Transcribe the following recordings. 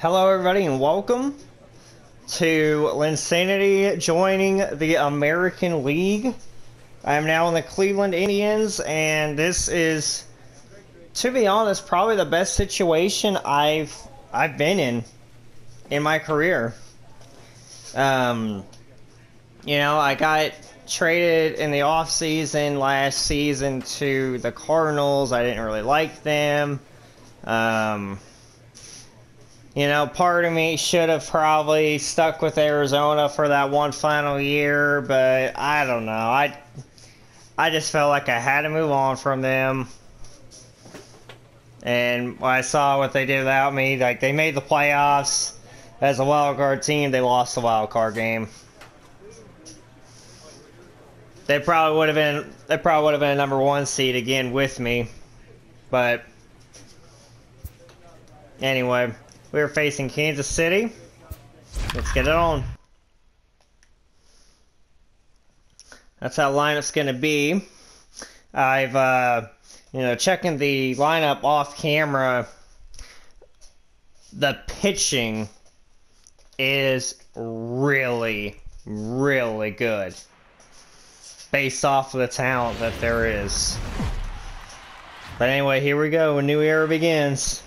Hello everybody and welcome to Linsanity joining the American League. I am now in the Cleveland Indians, and this is, to be honest, probably the best situation I've been in my career. You know, I got traded in the off-season last season to the Cardinals. I didn't really like them. You know, part of me should have probably stuck with Arizona for that one final year, but I don't know. I just felt like I had to move on from them. And when I saw what they did without me, like, they made the playoffs as a wild card team, they lost the wild card game. They probably would have been a number one seed again with me. But anyway, we're facing Kansas City. Let's get it on. That's how lineup's gonna be. I've you know, checking the lineup off camera. The pitching is really, really good, based off of the talent that there is. But anyway, here we go. A new era begins.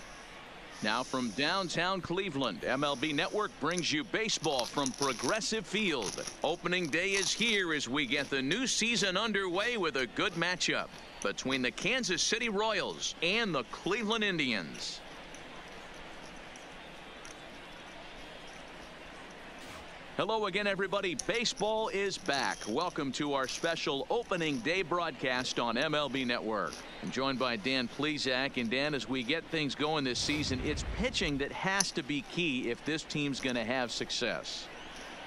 Now from downtown Cleveland, MLB Network brings you baseball from Progressive Field. Opening day is here as we get the new season underway with a good matchup between the Kansas City Royals and the Cleveland Indians. Hello again, everybody. Baseball is back. Welcome to our special opening day broadcast on MLB Network. I'm joined by Dan Plesac. And Dan, as we get things going this season, it's pitching that has to be key if this team's going to have success.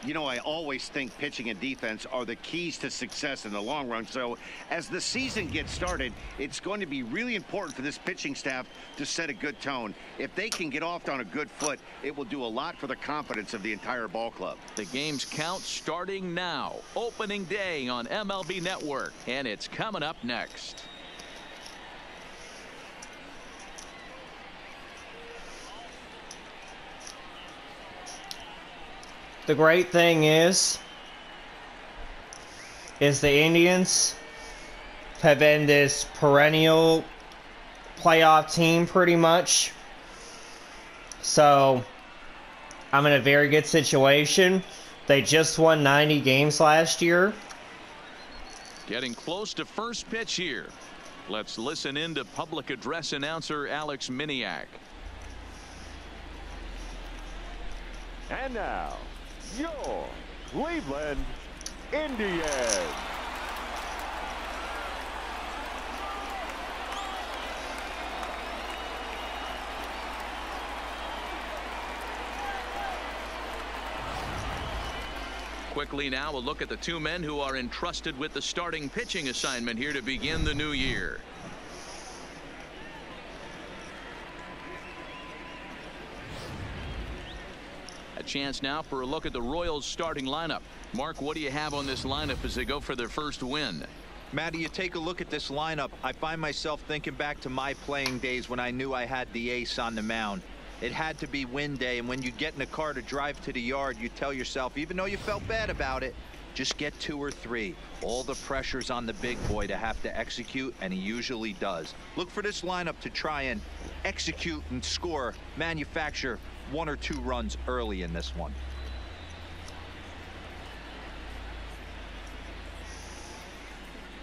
You know, I always think pitching and defense are the keys to success in the long run. So as the season gets started, it's going to be really important for this pitching staff to set a good tone. If they can get off on a good foot, it will do a lot for the confidence of the entire ball club. The game's count starting now. Opening day on MLB Network, and it's coming up next. The great thing is the Indians have been this perennial playoff team pretty much. So I'm in a very good situation. They just won 90 games last year. Getting close to first pitch here. Let's listen in to public address announcer Alex Miniak. And now, your Cleveland Indians. Quickly now, a look at the two men who are entrusted with the starting pitching assignment here to begin the new year. A chance now for a look at the Royals starting lineup. Mark, what do you have on this lineup as they go for their first win? Matty, you take a look at this lineup. I find myself thinking back to my playing days when I knew I had the ace on the mound. It had to be win day, and when you get in a car to drive to the yard, you tell yourself, even though you felt bad about it, just get 2 or 3. All the pressure's on the big boy to have to execute, and he usually does. Look for this lineup to try and execute and score, manufacture 1 or 2 runs early in this one.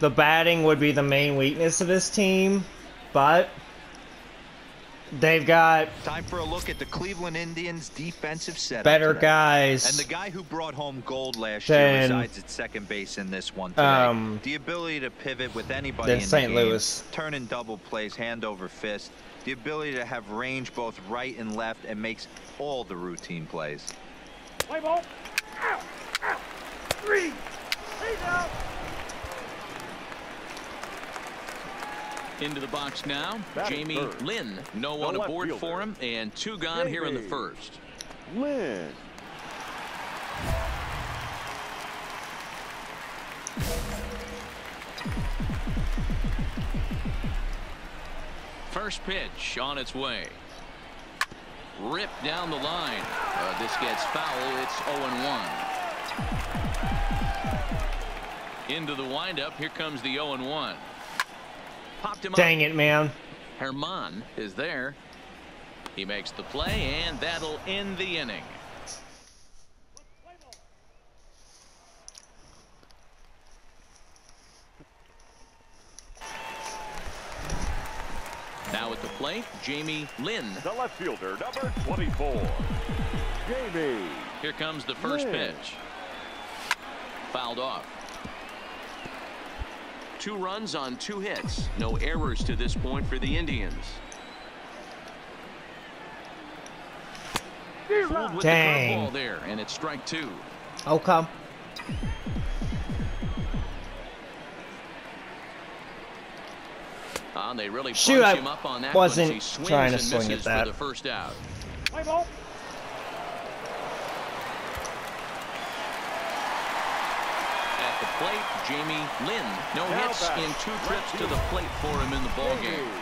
The batting would be the main weakness of this team, but they've got time for a look at the Cleveland Indians defensive setup better today. guys. And the guy who brought home gold last year resides at second base in this one today. The ability to pivot with anybody in St. the game, Louis. turn in double plays, hand over fist. The ability to have range both right and left, and makes all the routine plays. Play ball. Out. Out. 3. Lay down. Into the box now, Batting Jamie third. Lynn. No The one left aboard fielder. for him, and 2 gone here in the Jamie first. Lynn. First pitch on its way. ripped down the line. This gets foul. It's 0-1. Into the windup. Here comes the 0-1. Popped him up. Dang it, man. Herman is there. He makes the play, and that'll end the inning. Now at the plate, Jamie Lynn. The left fielder, number 24, Jamie. Here comes the first Lynn. pitch. Fouled off. 2 runs on 2 hits. No errors to this point for the Indians. Fooled with Dang. the curveball there, and it's strike 2. Okay. They really Shoot, bunch I him up on that wasn't one as he swings trying to and swing at misses that. for the first out. Play ball. At the plate, Jamie Lynn. No Now hits back. in 2 trips to the plate for him in the ball game.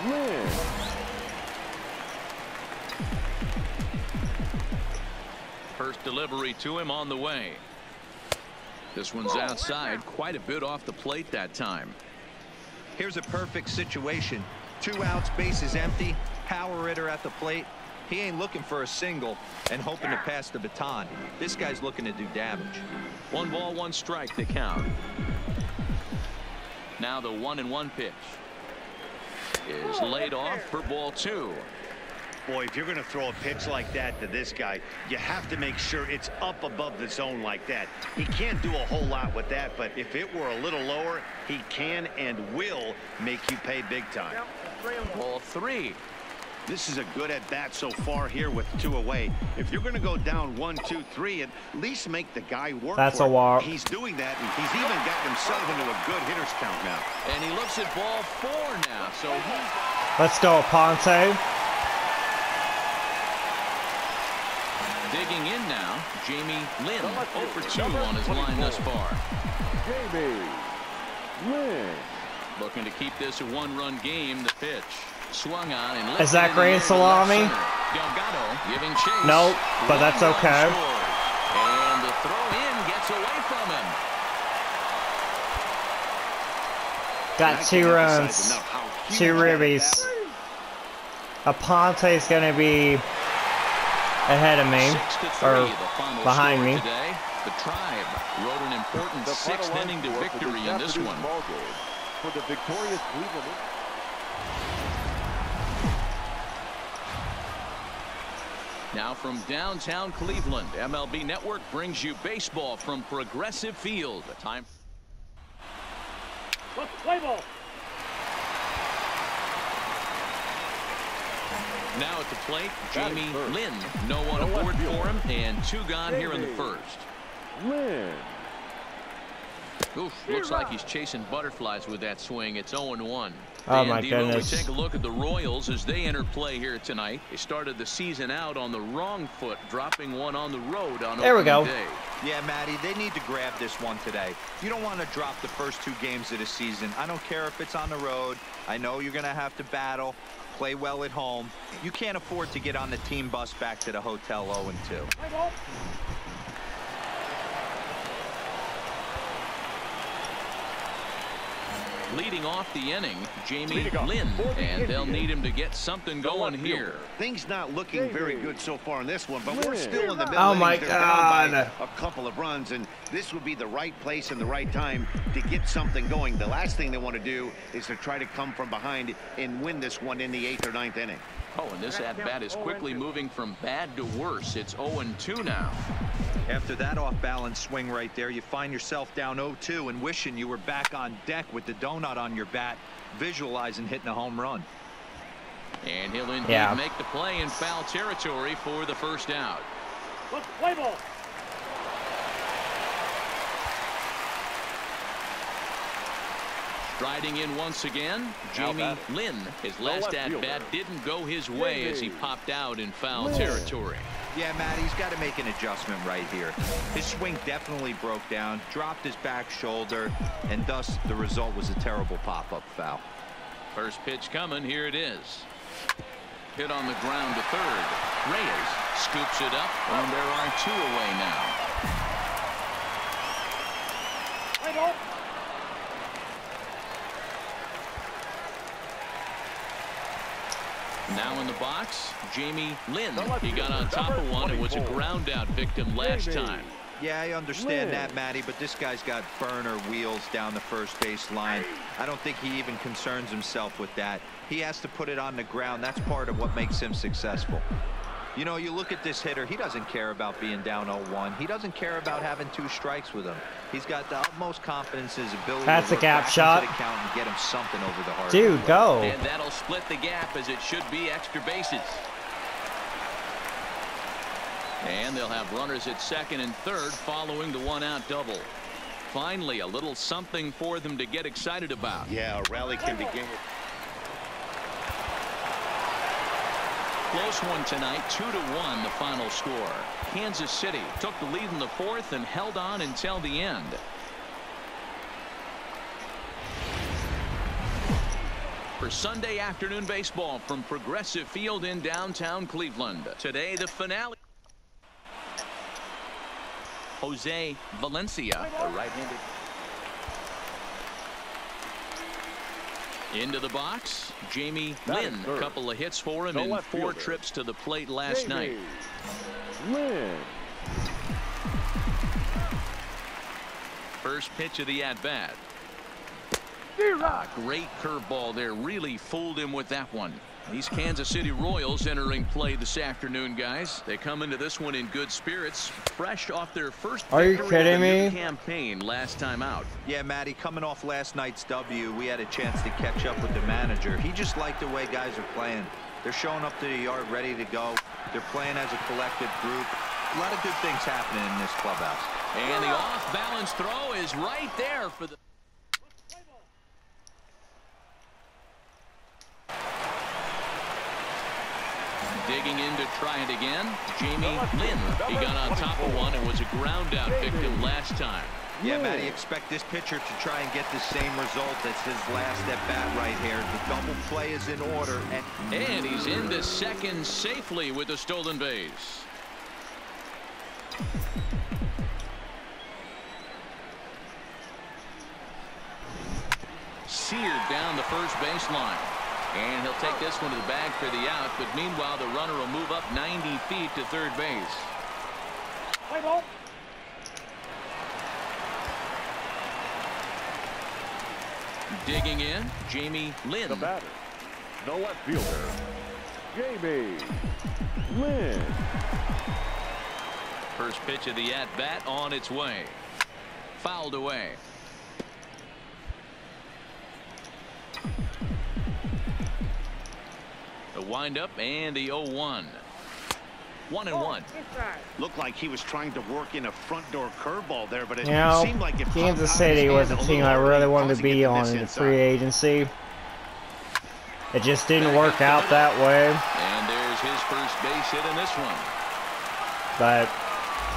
Lynn. First delivery to him on the way. This one's outside, quite a bit off the plate that time. Here's a perfect situation. 2 outs, bases empty, power hitter at the plate. He ain't looking for a single and hoping to pass the baton. This guy's looking to do damage. 1 ball, 1 strike, the count. Now the 1-1 pitch is laid off for ball 2. Boy, if you're going to throw a pitch like that to this guy, you have to make sure it's up above the zone like that. He can't do a whole lot with that, but if it were a little lower, he can and will make you pay big time. Ball 3. This is a good at-bat so far here with 2 away. If you're going to go down 1, 2, 3, at least make the guy work. That's for a it. walk. He's doing that, and he's even gotten himself into a good hitter's count now. And he looks at ball 4 now. So he... Let's go, Ponte. Digging in now, Jamie Lynn, 0 for 2 on his line thus far. Jamie Lynn. Looking to keep this a 1-run game. The pitch swung on and Is that grand salami? Delgado giving chase. Nope, but that's 1 run okay. scored. And the throw in gets away from him. Got 2 runs. 2 ribbies. Aponte's gonna be ahead of me, 6-3, or the final behind score me. Today. The Tribe wrote an important The final 6th line inning to score for victory this in this afternoon's one. ball game for the victorious Cleveland. Now from downtown Cleveland, MLB Network brings you baseball from Progressive Field. Time. Play ball. Now at the plate, Jamie first. Lynn. No one The aboard left for him, fielder. and 2 gone here in the Jamie first. Lynn. Oof, looks like he's chasing butterflies with that swing. It's 0-1. Oh, my Devo, goodness. We take a look at the Royals as they enter play here tonight. They started the season out on the wrong foot, dropping one on the road on There we opening go. day. Yeah, Matty, they need to grab this one today. You don't want to drop the first 2 games of the season. I don't care if it's on the road. I know you're going to have to battle, play well at home. You can't afford to get on the team bus back to the hotel 0-2. Play ball. Leading off the inning, Jamie Leading off Lynn, for the and they'll Indians. need him to get something The going left here. fielder. Things not looking very good so far in this one, but we're Lynn. still in the middle. Oh, my innings. They're down by God. a couple of runs, and this would be the right place and the right time to get something going. The last thing they want to do is to try to come from behind and win this one in the 8th or 9th inning. Oh, and this at-bat is quickly moving from bad to worse. It's 0-2 now. After that off-balance swing right there, you find yourself down 0-2 and wishing you were back on deck with the donut on your bat, visualizing hitting a home run. And he'll indeed make the play in foul territory for the first out. Play ball. Striding in once again, Jamie Lynn. His last at-bat didn't go his way as he popped out in foul territory. Yeah, Matt, he's got to make an adjustment right here. His swing definitely broke down, dropped his back shoulder, and thus the result was a terrible pop-up foul. First pitch coming. Here it is. Hit on the ground to third. Reyes scoops it up, and there are 2 away now. Now in the box, Jamie Lynn. He got on top of one and was a ground out victim last time. Yeah, I understand that, Matty, but this guy's got burner wheels down the first base line. I don't think he even concerns himself with that. He has to put it on the ground. That's part of what makes him successful. You know, you look at this hitter, he doesn't care about being down 0-1. He doesn't care about having 2 strikes with him. He's got the utmost confidence in his ability That's to a gap shot. the count and get him something over the hard. Dude, go. And that'll split the gap, as it should be extra bases. And they'll have runners at second and third following the 1-out double. Finally, a little something for them to get excited about. Yeah, a rally can begin. Close one tonight, 2-1 the final score. Kansas City took the lead in the 4th and held on until the end. For Sunday afternoon baseball from Progressive Field in downtown Cleveland. Today the finale. Jose Valencia, the right-handed. Into the box, Jamie Lynn. A couple of hits for him in 4 trips to the plate last night. Lynn. First pitch of the at-bat. Great curveball there. Really fooled him with that one. These Kansas City Royals entering play this afternoon, guys. They come into this one in good spirits, fresh off their first campaign last time out. Yeah, Matty, coming off last night's W, we had a chance to catch up with the manager. He just liked the way guys are playing. They're showing up to the yard ready to go. They're playing as a collective group. A lot of good things happening in this clubhouse. And the off-balance throw is right there for the... Digging in to try it again, Jamie Lynn. He got on top of one and was a ground out victim last time. Yeah, Matty, expect this pitcher to try and get the same result as his last at bat right here. The double play is in order. And he's into second safely with a stolen base. Seared down the first baseline. And he'll take this one to the bag for the out, but meanwhile the runner will move up 90 feet to third base. Play ball. Digging in, Jamie Lynn. The batter, the left fielder, Jamie Lynn. First pitch of the at-bat on its way. Fouled away. The windup and the 0-1. 1-1. Looked like he was trying to work in a front door curveball there, but it seemed like it Kansas City was a team I really wanted to be on in free agency. It just didn't work out that way. And there's his first base hit in this one. But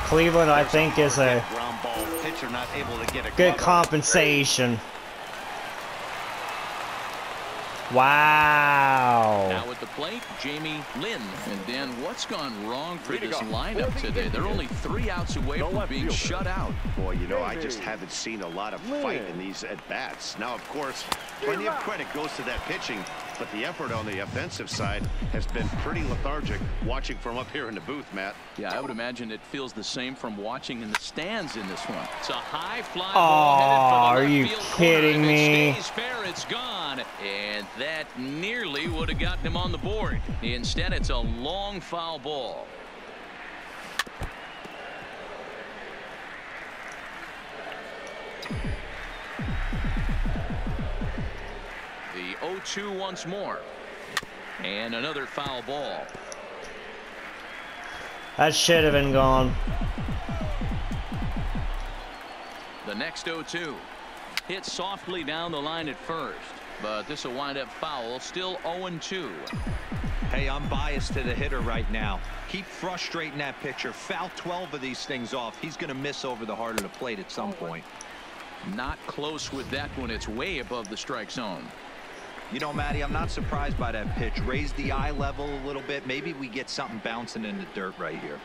Cleveland, I think, is a ground ball pitcher not able to get a good compensation. Wow. Now at the plate, Jamie Lynn. And Dan, what's gone wrong for this lineup today? They're only 3 outs away from being shut out. Boy, you know, I just haven't seen a lot of fight in these at-bats. Now, of course, plenty of credit goes to that pitching, but the effort on the offensive side has been pretty lethargic watching from up here in the booth, Matt. Yeah, I would imagine it feels the same from watching in the stands in this one. It's a high fly ball headed for the are you left field kidding corner, me? and it stays fair, it's gone. And that nearly would have gotten him on the board. Instead, it's a long foul ball. The 0-2 once more. And another foul ball. That should have been gone. The next 0-2. Hit softly down the line at first. But this will wind up foul. Still 0-2. Hey, I'm biased to the hitter right now. Keep frustrating that pitcher. Foul 12 of these things off. He's going to miss over the heart of the plate at some point. Not close with that one. It's way above the strike zone. You know, Matty, I'm not surprised by that pitch. Raise the eye level a little bit. Maybe we get something bouncing in the dirt right here.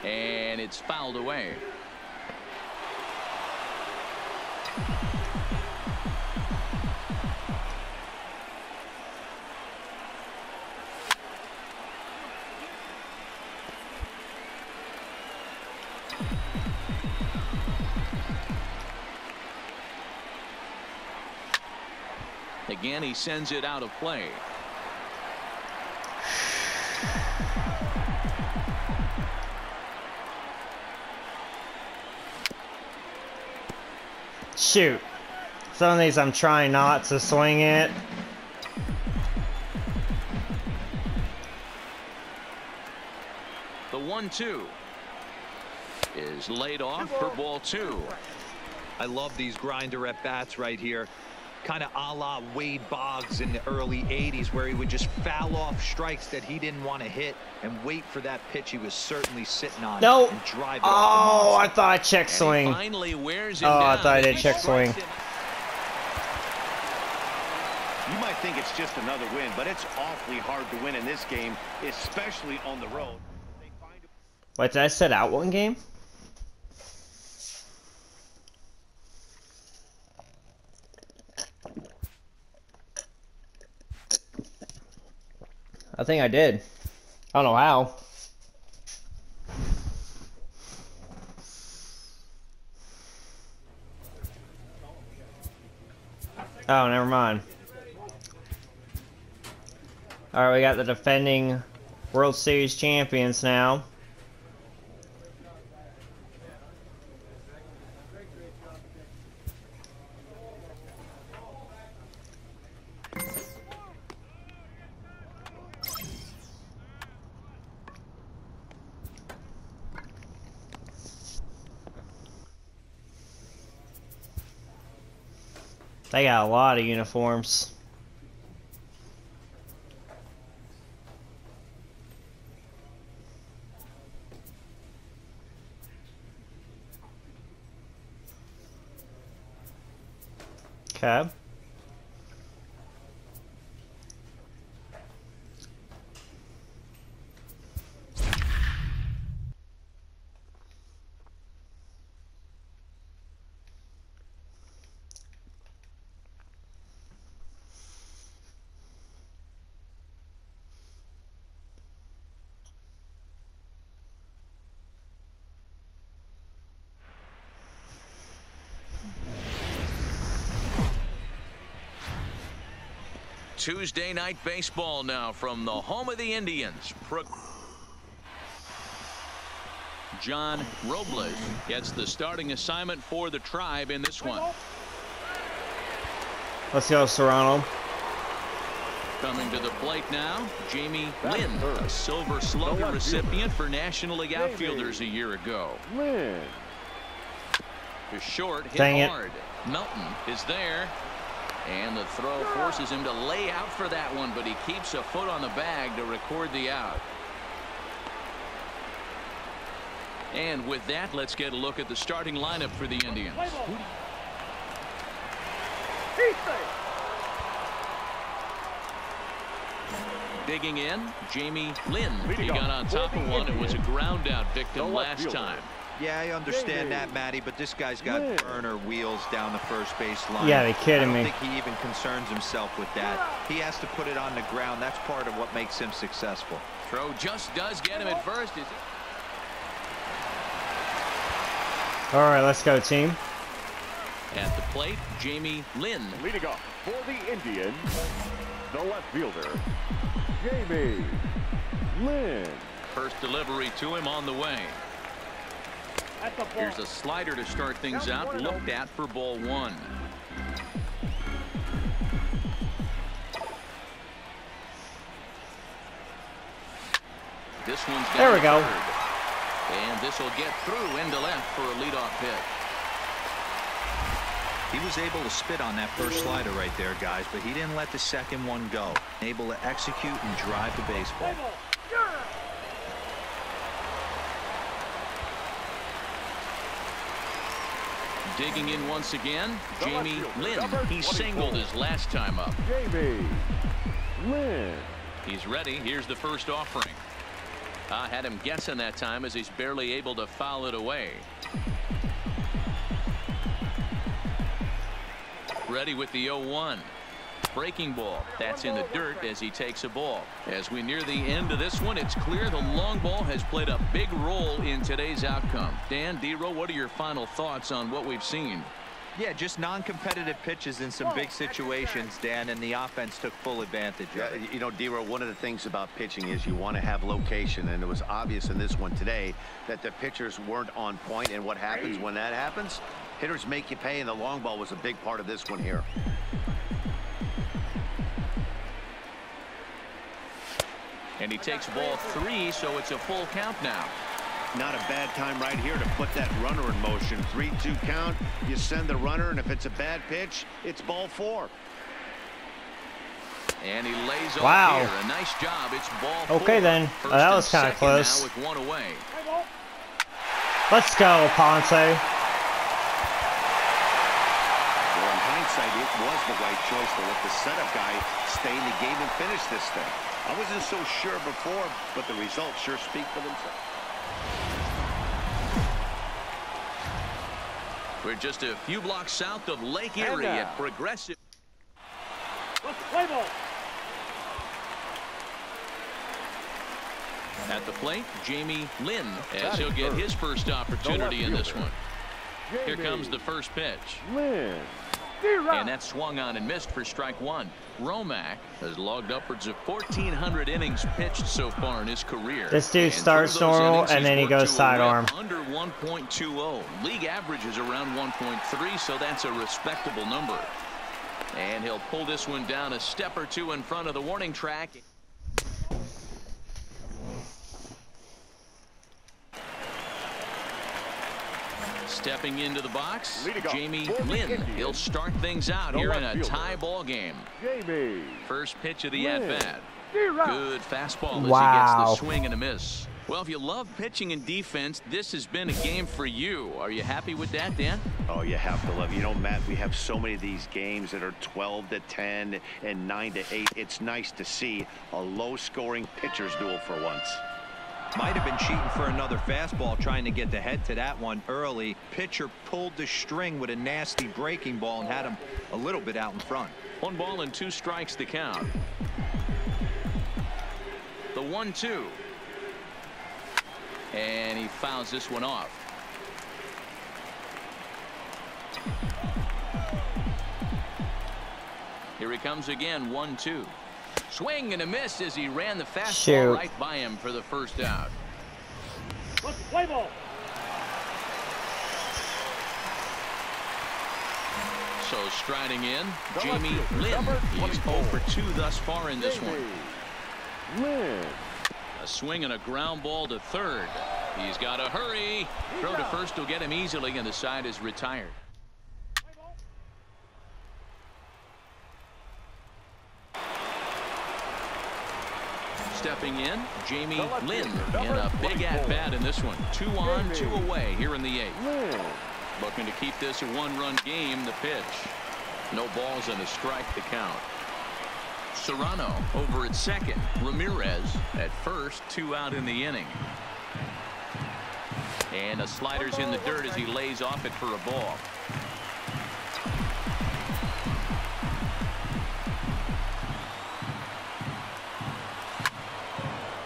And it's fouled away. Again, he sends it out of play. Shoot. Some of these I'm trying not to swing it. The 1-2 is laid off for ball 2. I love these grinder at bats right here. Kind of a la Wade Boggs in the early 80s, where he would just foul off strikes that he didn't want to hit and wait for that pitch he was certainly sitting on and drive it off the I thought I check swing. Finally wears him Oh, down. I thought I did check swing. You might think it's just another win, but it's awfully hard to win in this game, especially on the road. Wait, did I set out one game? I think I did. I don't know how. Oh, never mind. Alright, we got the defending World Series champions now. They got a lot of uniforms. Okay. Tuesday night baseball now from the home of the Indians. John Robles gets the starting assignment for the Tribe in this one. Let's go, Serrano. Coming to the plate now, Jamie Lynn, a Silver Slugger recipient for National League outfielders a year ago. Lynn. To short, hit Dang it. hard. Melton is there. And the throw forces him to lay out for that one, but he keeps a foot on the bag to record the out. And with that, let's get a look at the starting lineup for the Indians. Digging in, Jamie Lynn. He got on top of one and was a ground out victim last time. Yeah, I understand that, Matty, but this guy's got burner wheels down the first base line. Yeah, they kidding me. I don't think he even concerns himself with that. He has to put it on the ground. That's part of what makes him successful. Throw just does get him at first. All right, let's go, team. At the plate, Jamie Lynn. Leading off for the Indians, the left fielder, Jamie Lynn. First delivery to him on the way. Here's a slider to start things out, looked at for ball 1. This one's There we go. Third. And this will get through into left for a leadoff hit. He was able to spit on that first slider right there, guys, but he didn't let the second one go. Able to execute and drive the baseball. Digging in once again, Jamie Lynn. He 24. singled his last time up. Jamie Lynn. He's ready. Here's the first offering. Had him guessing that time as he's barely able to foul it away. Ready with the 0-1. Breaking ball. That's in the dirt as he takes a ball. As we near the end of this one, it's clear the long ball has played a big role in today's outcome. Dan, D-Row, what are your final thoughts on what we've seen? Yeah, just non-competitive pitches in some big situations, Dan, and the offense took full advantage of it. You know, D-Row, one of the things about pitching is you want to have location, and it was obvious in this one today that the pitchers weren't on point, and what happens when that happens? Hitters make you pay, and the long ball was a big part of this one here. And he takes ball 3, so it's a full count now. Not a bad time right here to put that runner in motion. 3-2 count. You send the runner, and if it's a bad pitch, it's ball 4. And he lays Wow. off here. A nice job. It's ball 4. Okay, then. First That and was kinda second close. Now with one away. Let's go, Ponce. Well, in hindsight, it was the right choice to let the setup guy stay in the game and finish this thing. I wasn't so sure before, but the results sure speak for themselves. We're just a few blocks south of Lake Erie at Progressive. At the plate, Jamie Lynn, as he'll get his first opportunity in this one. Here comes the first pitch. Lynn. And that's swung on and missed for strike 1. Romack has logged upwards of 1,400 innings pitched so far in his career. This dude And starts through those normal, innings, and he's then he worked goes to a sidearm. whip Under 1.20. League average is around 1.3, so that's a respectable number. And he'll pull this one down a step or two in front of the warning track. Stepping into the box, Jamie Lynn. He'll start things out here in a tie ball game. Jamie. First pitch of the Lynn. at-bat. Good fastball as he Wow. gets the swing and a miss. Well, if you love pitching and defense, this has been a game for you. Are you happy with that, Dan? Oh, you have to love. You know, Matt, we have so many of these games that are 12-10 and 9-8. It's nice to see a low-scoring pitcher's duel for once. Might have been cheating for another fastball, trying to get the head to that one early. Pitcher pulled the string with a nasty breaking ball and had him a little bit out in front. 1 ball and 2 strikes to count. The 1-2. And he fouls this one off. Here he comes again. 1-2. Swing and a miss as he ran the fastball right by him for the first out. So striding in, Jamie Lynn. He's 0 for 2 thus far in this one. Lynn. A swing and a ground ball to third. He's got to hurry. Throw to first will get him easily, and the side is retired. Stepping in, Jamie Lynn in a big at-bat in this one. 2 on, 2 away here in the 8th. Lynn. Looking to keep this a 1-run game. The pitch. No balls and a strike to count. Serrano over at second. Ramirez at first. 2 out in the inning. And a slider's in the dirt as he lays off it for a ball.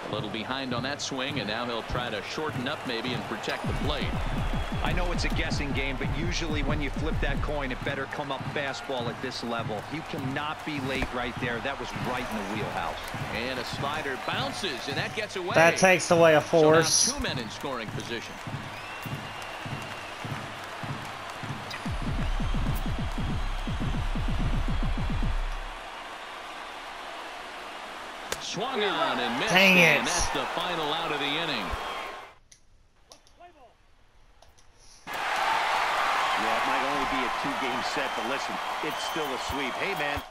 A little behind on that swing, and now he'll try to shorten up maybe and protect the plate. I know it's a guessing game, but usually when you flip that coin, it better come up fastball at this level. You cannot be late right there. That was right in the wheelhouse. And a slider bounces, and that gets away. That takes away a force. So now 2 men in scoring position. Swung on and missed. Dang it. And that's the final out of the inning. Yeah, it might only be a 2-game set, but listen, it's still a sweep. Hey, man.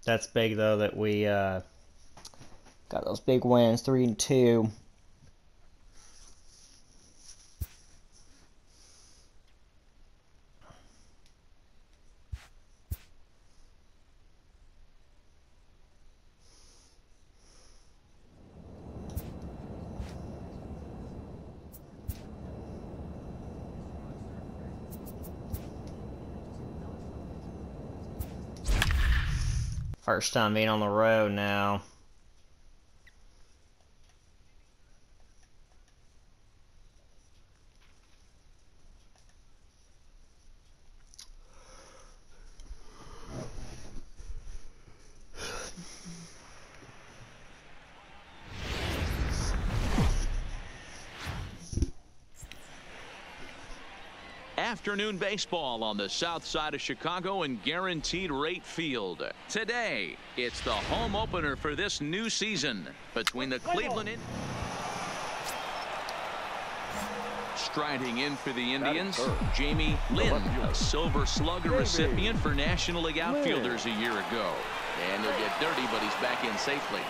That's big, though, that we got those big wins, 3-2. First time being on the road now. Afternoon baseball on the south side of Chicago and Guaranteed Rate Field. Today, it's the home opener for this new season between the Cleveland Indians. Striding in for the Indians, Jamie Lynn, a Silver Slugger recipient for National League Outfielders a year ago. And he'll get dirty, but he's back in safely.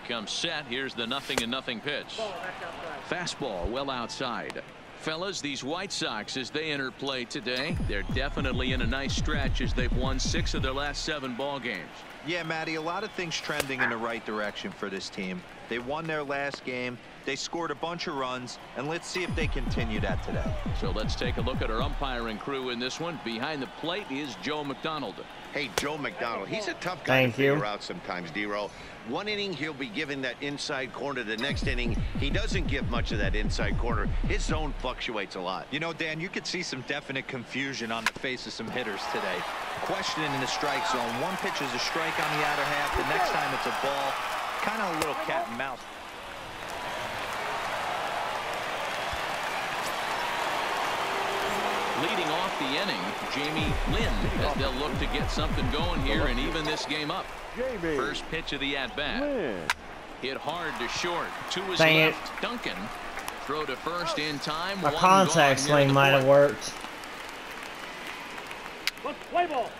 Comes set. Here's the 0-0 pitch. Fastball well outside. Fellas, these White Sox, as they enter play today, they're definitely in a nice stretch as they've won 6 of their last 7 ball games. Yeah, Matty, a lot of things trending in the right direction for this team. They won their last game. They scored a bunch of runs, and let's see if they continue that today. So let's take a look at our umpiring crew in this one. Behind the plate is Joe McDonald. Hey, Joe McDonald, he's a tough guy to figure you. out sometimes, D-Roll. One inning, he'll be giving that inside corner. The next inning, he doesn't give much of that inside corner. His zone fluctuates a lot. You know, Dan, you could see some definite confusion on the face of some hitters today. Questioning in the strike zone. One pitch is a strike on the outer half. The next time it's a ball. Kind of a little cat and mouse. Leading off the inning, Jamie Lynn, as they'll look to get something going here and even this game up. First pitch of the at-bat. Hit hard to short. To his left. Duncan. Throw to first in time. A contact swing might have worked. Play ball.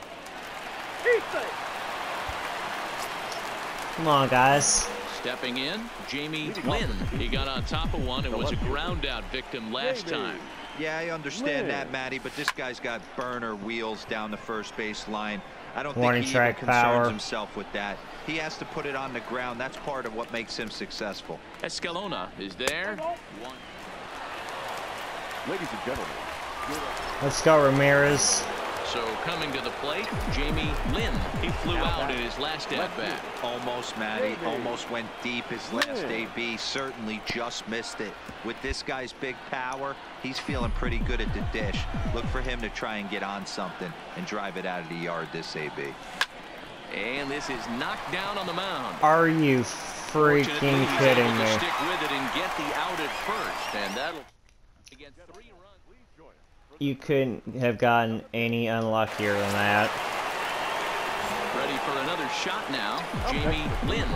Come on, guys. Stepping in, Jamie Lynn. He got on top of one. It was a ground out victim last time. Yeah, I understand that, Matty, but this guy's got burner wheels down the first base line. I don't think he even concerns himself with that. He has to put it on the ground. That's part of what makes him successful. Escalona is there. Ladies and gentlemen. Let's go, Ramirez. So coming to the plate, Jamie Lynn. He flew out in his last at-bat. Almost, Matty. Almost went deep his last AB. Certainly just missed it. With this guy's big power, he's feeling pretty good at the dish. Look for him to try and get on something and drive it out of the yard this AB. And this is knocked down on the mound. Are you freaking kidding me? Stick with it and get the out at first, and that'll get 3 runs. You couldn't have gotten any unluckier than that. Ready for another shot now, Jamie Lynn.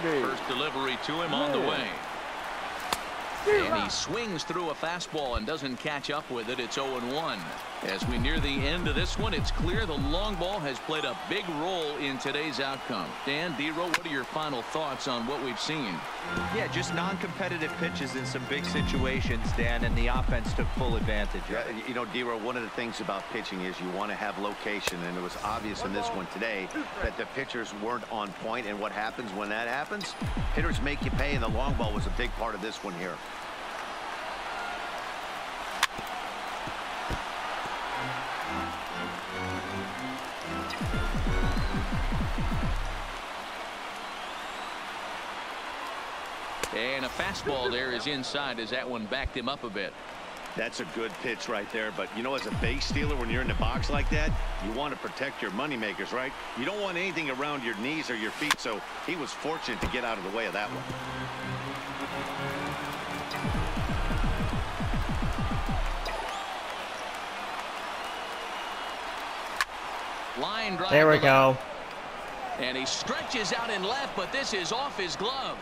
First delivery to him on the way. And he swings through a fastball and doesn't catch up with it. It's 0-1. As we near the end of this one, it's clear the long ball has played a big role in today's outcome. Dan, D-Roll, what are your final thoughts on what we've seen? Yeah, just non-competitive pitches in some big situations, Dan, and the offense took full advantage. You know, D-Roll, one of the things about pitching is you want to have location, and it was obvious in this one today that the pitchers weren't on point, and what happens when that happens? Hitters make you pay, and the long ball was a big part of this one here. And a fastball there is inside as that one backed him up a bit. That's a good pitch right there, but you know, as a base stealer, when you're in the box like that, you want to protect your money makers, right? You don't want anything around your knees or your feet, so he was fortunate to get out of the way of that one. Line drive. There we go. And he stretches out in left, but this is off his glove.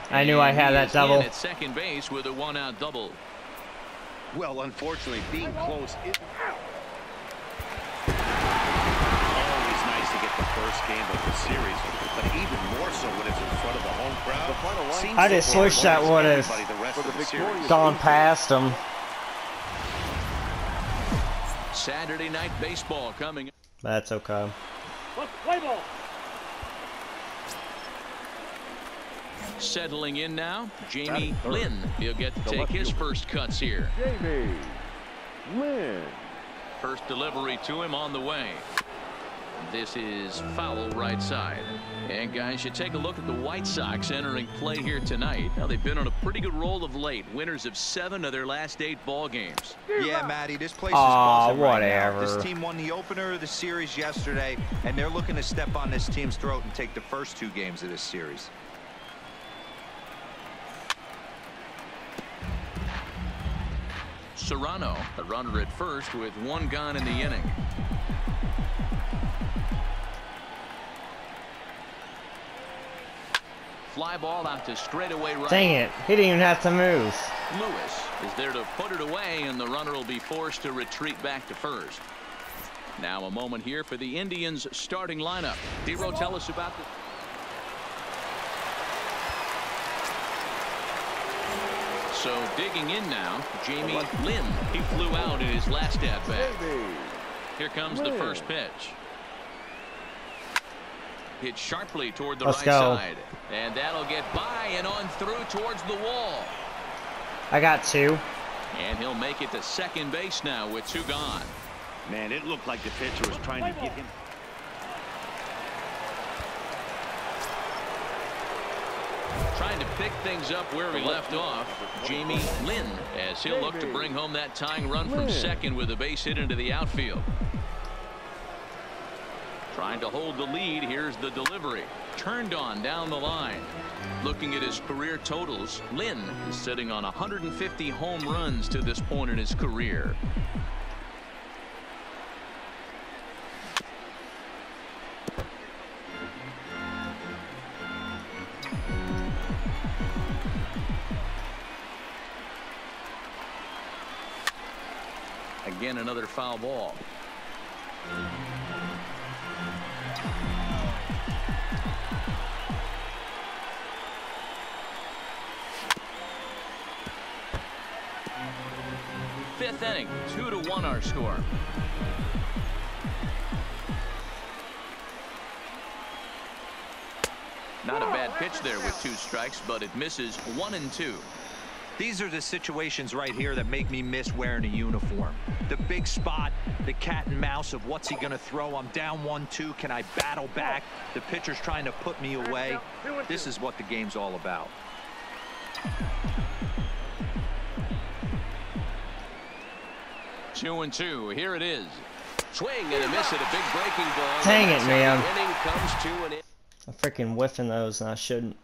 I knew I had that double. At second base with a 1-out double. Well, unfortunately, being close is always nice to get the first game of the series, but even more so when it's in front of the home crowd. I just wish that would have gone past him. Saturday night baseball coming. That's okay. Play ball. Settling in now, Jamie Lynn. He'll get to take his first cuts here. Jamie Lynn. First delivery to him on the way. This is foul right side. And guys, you take a look at the White Sox entering play here tonight. Now they've been on a pretty good roll of late. Winners of 7 of their last 8 ball games. Yeah, Matty, this place is buzzing right now. whatever. This team won the opener of the series yesterday, and they're looking to step on this team's throat and take the first 2 games of this series. Serrano, a runner at first with 1 gone in the inning. Fly ball out to straightaway right. Dang it. He didn't even have to move. Lewis is there to put it away, and the runner will be forced to retreat back to first. Now a moment here for the Indians starting lineup. Dero, tell us about the... So digging in now, Jamie Lynn. He flew out in his last at-bat. Here comes the first pitch. Hit sharply toward the right side. And that'll get by and on through towards the wall. I got 2. And he'll make it to second base now with 2 gone. Man, it looked like the pitcher was trying to get him. Trying to pick things up where we left off, Jamie Lynn, as he'll look to bring home that tying run from second with a base hit into the outfield. Trying to hold the lead. Here's the delivery. Turned on down the line. Looking at his career totals, Lynn is sitting on 150 home runs to this point in his career. Again, another foul ball. Fifth inning, 2-1 our score. Not a bad pitch there with 2 strikes, but it misses 1 and 2. These are the situations right here that make me miss wearing a uniform. The big spot, the cat and mouse of what's he going to throw. I'm down 1-2. Can I battle back? The pitcher's trying to put me away. This is what the game's all about. Two and 2. Here it is. Swing and a miss at a big breaking ball. Dang it, man. The inning comes to an end. I'm freaking whiffing those, and I shouldn't.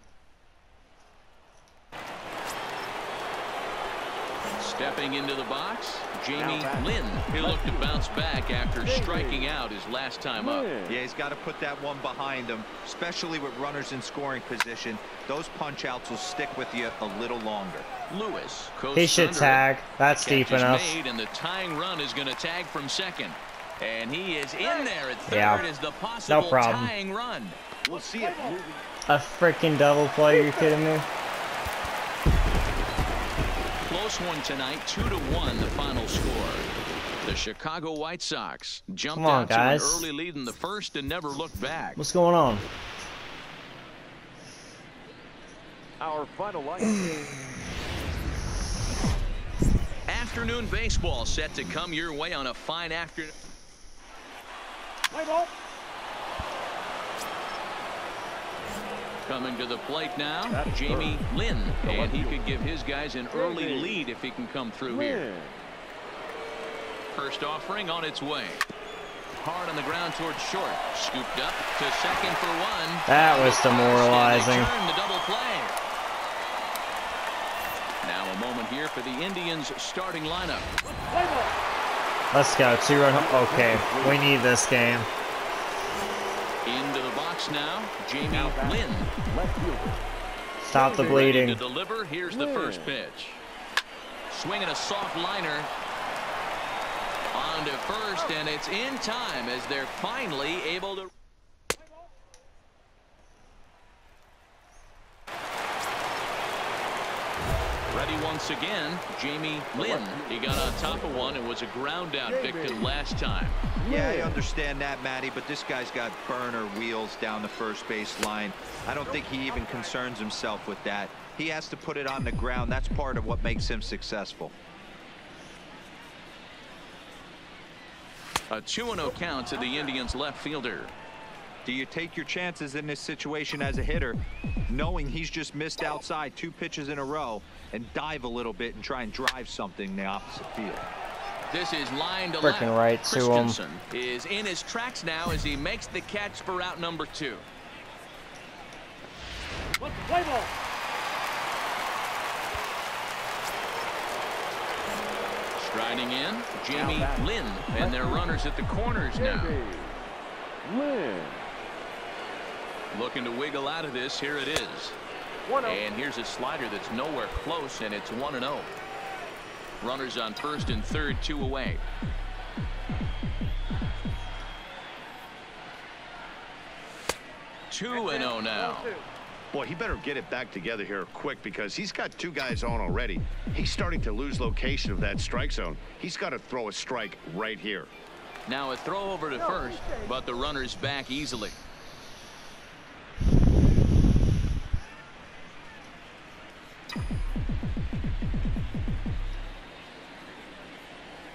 Stepping into the box, Jamie Lynn. He'll look to bounce back after striking out his last time up. Yeah, he's got to put that one behind him, especially with runners in scoring position. Those punch outs will stick with you a little longer. Lewis. He should tag. That's deep enough. Made, and the tying run is going to tag from second. And he is in there at third as the possible tying run. We'll see it. A freaking double play. You're kidding me? Close one tonight, 2-1 the final score. The Chicago White Sox jumped out to an early lead in the first and never looked back. What's going on? Our final line. Afternoon baseball set to come your way on a fine afternoon. Coming to the plate now, Jamie Lynn, and he could give his guys an early lead if he can come through here. First offering on its way. Hard on the ground towards short. Scooped up to second for 1. That was demoralizing. Turn the double play. Now a moment here for the Indians starting lineup. Let's go. 2-run. Okay, we need this game. Into the box now, Jamie Lynn. Stop the bleeding. Ready to deliver. Here's the first pitch. Swinging a soft liner. On to first, and it's in time as they're finally able to. Ready once again, Jamie Lynn. He got on top of one and was a ground out victim last time. Yeah, I understand that, Matty, but this guy's got burner wheels down the first base line. I don't think he even concerns himself with that. He has to put it on the ground. That's part of what makes him successful. A 2-0 count to the Indians left fielder. Do you take your chances in this situation as a hitter, knowing he's just missed outside 2 pitches in a row, and dive a little bit and try and drive something in the opposite field? This is line to Freaking left. right to him. Christensen is in his tracks now as he makes the catch for out number 2. Play ball. Striding in, Jamie Lynn, and their runners at the corners now. Lynn. Looking to wiggle out of this. Here it is. And here's a slider that's nowhere close, and it's 1-0. Runners on first and third, 2 away. Two and 0 now. Boy, he better get it back together here quick because he's got 2 guys on already. He's starting to lose location of that strike zone. He's got to throw a strike right here. Now a throw over to first, but the runner's back easily.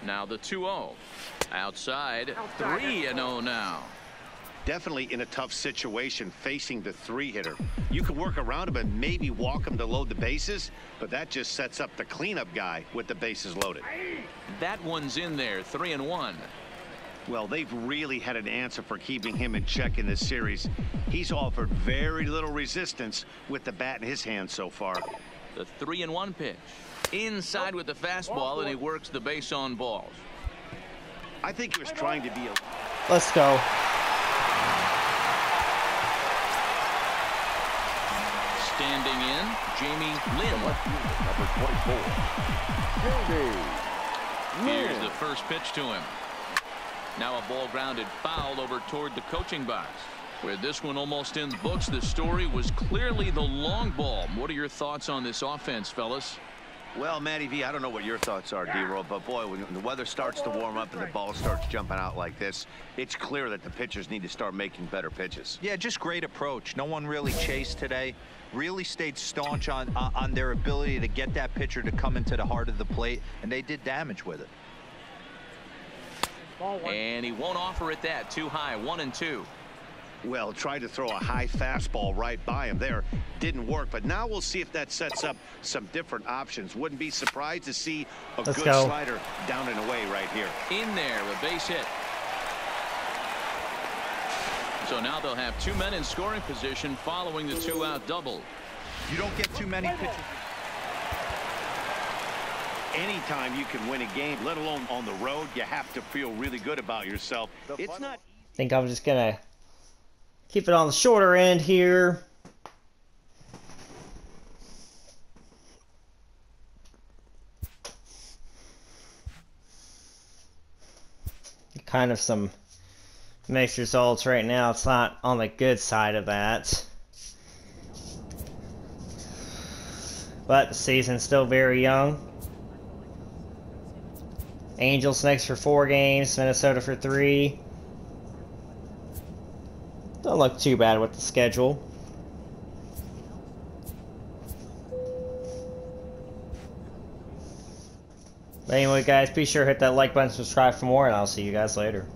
Now the 2-0. Outside, 3-0 now. Definitely in a tough situation facing the 3-hitter. You can work around him and maybe walk him to load the bases, but that just sets up the cleanup guy with the bases loaded. That one's in there, 3-1. Well, they've really had an answer for keeping him in check in this series. He's offered very little resistance with the bat in his hand so far. The 3-1 pitch. Inside with the fastball, and he works the base on balls. I think he was trying to be a... Let's go. Standing in, Jamie Lynn. Number 24. Jamie Lynn. Here's the first pitch to him. Now a ball grounded foul over toward the coaching box. With this one almost in the books, the story was clearly the long ball. What are your thoughts on this offense, fellas? Well, Matty V, I don't know what your thoughts are, D-Roll, but boy, when the weather starts to warm up and the ball starts jumping out like this, it's clear that the pitchers need to start making better pitches. Yeah, just great approach. No one really chased today. Really stayed staunch on their ability to get that pitcher to come into the heart of the plate, and they did damage with it. And he won't offer it that. Too high, 1-2. Well, tried to throw a high fastball right by him there. Didn't work, but now we'll see if that sets up some different options. Wouldn't be surprised to see a good slider down and away right here. In there, a base hit. So now they'll have 2 men in scoring position following the 2-out double. You don't get too many pitches. Anytime you can win a game, let alone on the road, you have to feel really good about yourself. It's not... I think I'm just going to keep it on the shorter end here. Kind of some mixed results right now. It's not on the good side of that. But the season's still very young. Angels next for 4 games, Minnesota for 3. Don't look too bad with the schedule. But anyway, guys, be sure to hit that like button, subscribe for more, and I'll see you guys later.